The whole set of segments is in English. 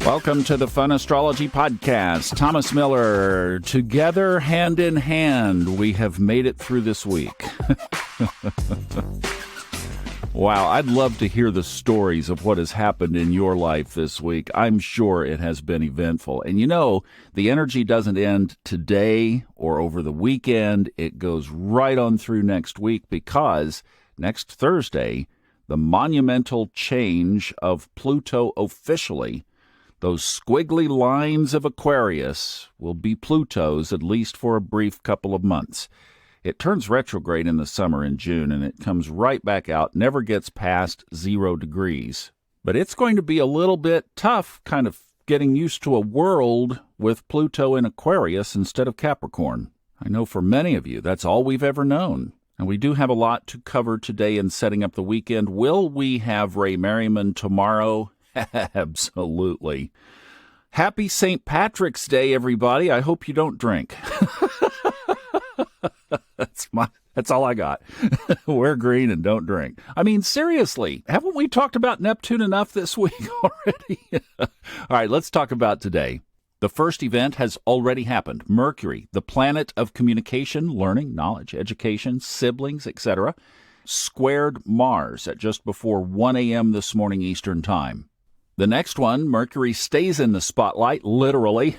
Welcome to the Fun Astrology Podcast. Thomas Miller, together hand in hand, we have made it through this week. Wow, I'd love to hear the stories of what has happened in your life this week. I'm sure it has been eventful. And you know, the energy doesn't end today or over the weekend. It goes right on through next week because next Thursday, the monumental change of Pluto officially, those squiggly lines of Aquarius, will be Pluto's at least for a brief couple of months. It turns retrograde in the summer in June, and it comes right back out, never gets past 0 degrees. But it's going to be a little bit tough kind of getting used to a world with Pluto in Aquarius instead of Capricorn. I know for many of you, that's all we've ever known. And we do have a lot to cover today in setting up the weekend. Will we have Ray Merriman tomorrow? Absolutely. Happy St. Patrick's Day, everybody. I hope you don't drink. That's all I got. Wear green and don't drink. I mean, seriously, haven't we talked about Neptune enough this week already? All right, let's talk about today. The first event has already happened. Mercury, the planet of communication, learning, knowledge, education, siblings, etc., squared Mars at just before 1 a.m. this morning Eastern Time. The next one, Mercury stays in the spotlight, literally,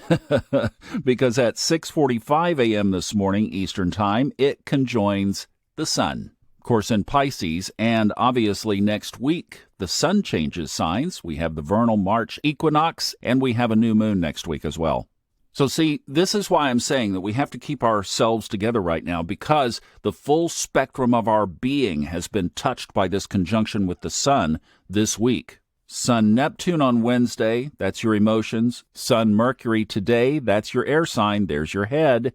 because at 6:45 a.m. this morning Eastern Time, it conjoins the Sun. Of course, in Pisces, and obviously next week, the Sun changes signs. We have the vernal March equinox, and we have a new moon next week as well. So see, this is why I'm saying that we have to keep ourselves together right now, because the full spectrum of our being has been touched by this conjunction with the Sun this week. Sun-Neptune on Wednesday, that's your emotions. Sun-Mercury today, that's your air sign, there's your head.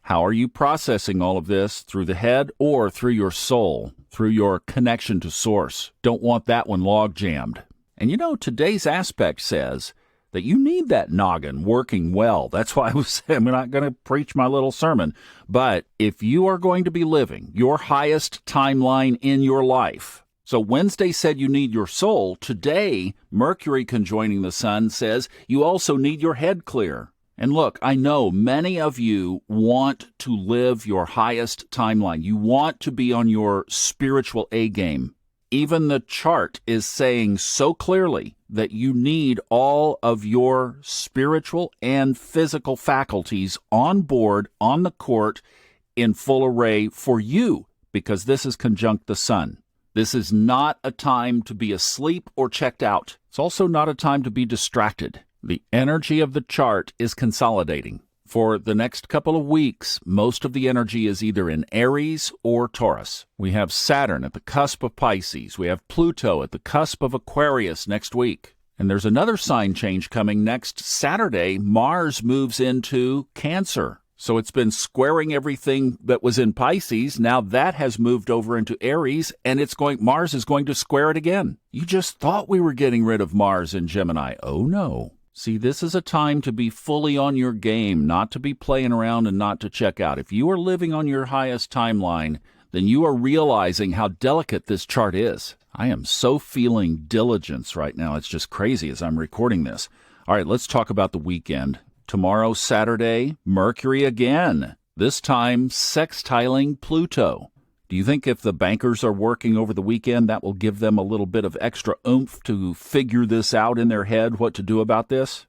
How are you processing all of this? Through the head or through your soul, through your connection to source? Don't want that one log-jammed. And you know, today's aspect says that you need that noggin working well. That's why I'm not going to preach my little sermon. But if you are going to be living your highest timeline in your life, so Wednesday said you need your soul. Today, Mercury conjoining the Sun says you also need your head clear. And look, I know many of you want to live your highest timeline. You want to be on your spiritual A game. Even the chart is saying so clearly that you need all of your spiritual and physical faculties on board, on the court, in full array for you, because this is conjunct the Sun. This is not a time to be asleep or checked out. It's also not a time to be distracted. The energy of the chart is consolidating. For the next couple of weeks, most of the energy is either in Aries or Taurus. We have Saturn at the cusp of Pisces. We have Pluto at the cusp of Aquarius next week. And there's another sign change coming next Saturday. Mars moves into Cancer. So it's been squaring everything that was in Pisces. Now that has moved over into Aries, and Mars is going to square it again. You just thought we were getting rid of Mars in Gemini. Oh no. See, this is a time to be fully on your game, not to be playing around and not to check out. If you are living on your highest timeline, then you are realizing how delicate this chart is. I am so feeling diligence right now. It's just crazy as I'm recording this. All right, let's talk about the weekend. Tomorrow, Saturday, Mercury again, this time sextiling Pluto. Do you think if the bankers are working over the weekend, that will give them a little bit of extra oomph to figure this out in their head, what to do about this?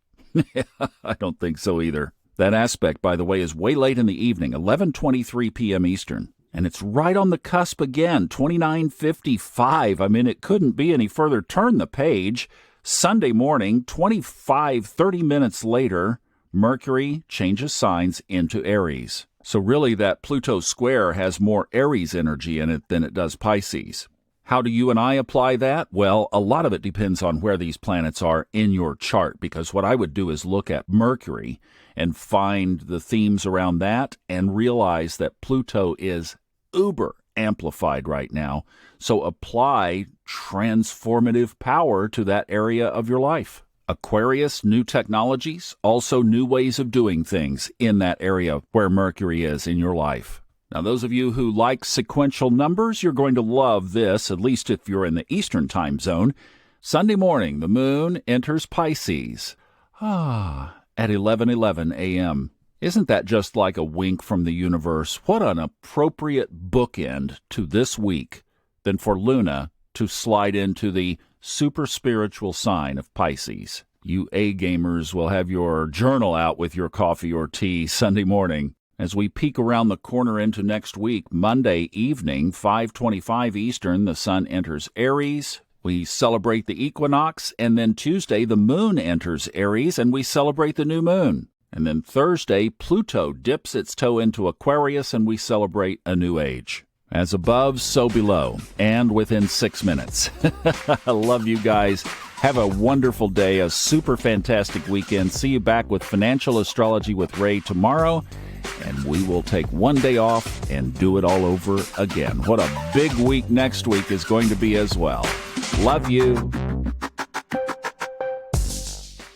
I don't think so either. That aspect, by the way, is way late in the evening, 11:23 p.m. Eastern. And it's right on the cusp again, 29:55. I mean, it couldn't be any further. Turn the page. Sunday morning, 30 minutes later, Mercury changes signs into Aries. So really that Pluto square has more Aries energy in it than it does Pisces. How do you and I apply that? Well, a lot of it depends on where these planets are in your chart, because what I would do is look at Mercury and find the themes around that and realize that Pluto is uber amplified right now. So apply transformative power to that area of your life. Aquarius, new technologies, also new ways of doing things in that area where Mercury is in your life. Now, those of you who like sequential numbers, you're going to love this, at least if you're in the Eastern time zone. Sunday morning, the moon enters Pisces. At 11:11 a.m. Isn't that just like a wink from the universe? What an appropriate bookend to this week than for Luna to slide into the super spiritual sign of Pisces. You A-gamers will have your journal out with your coffee or tea Sunday morning. As we peek around the corner into next week, Monday evening, 5:25 Eastern, the sun enters Aries. We celebrate the equinox, and then Tuesday, the moon enters Aries, and we celebrate the new moon. And then Thursday, Pluto dips its toe into Aquarius, and we celebrate a new age. As above, so below, and within 6 minutes. I love you guys. Have a wonderful day, a super fantastic weekend. See you back with Financial Astrology with Ray tomorrow, and we will take one day off and do it all over again. What a big week next week is going to be as well. Love you.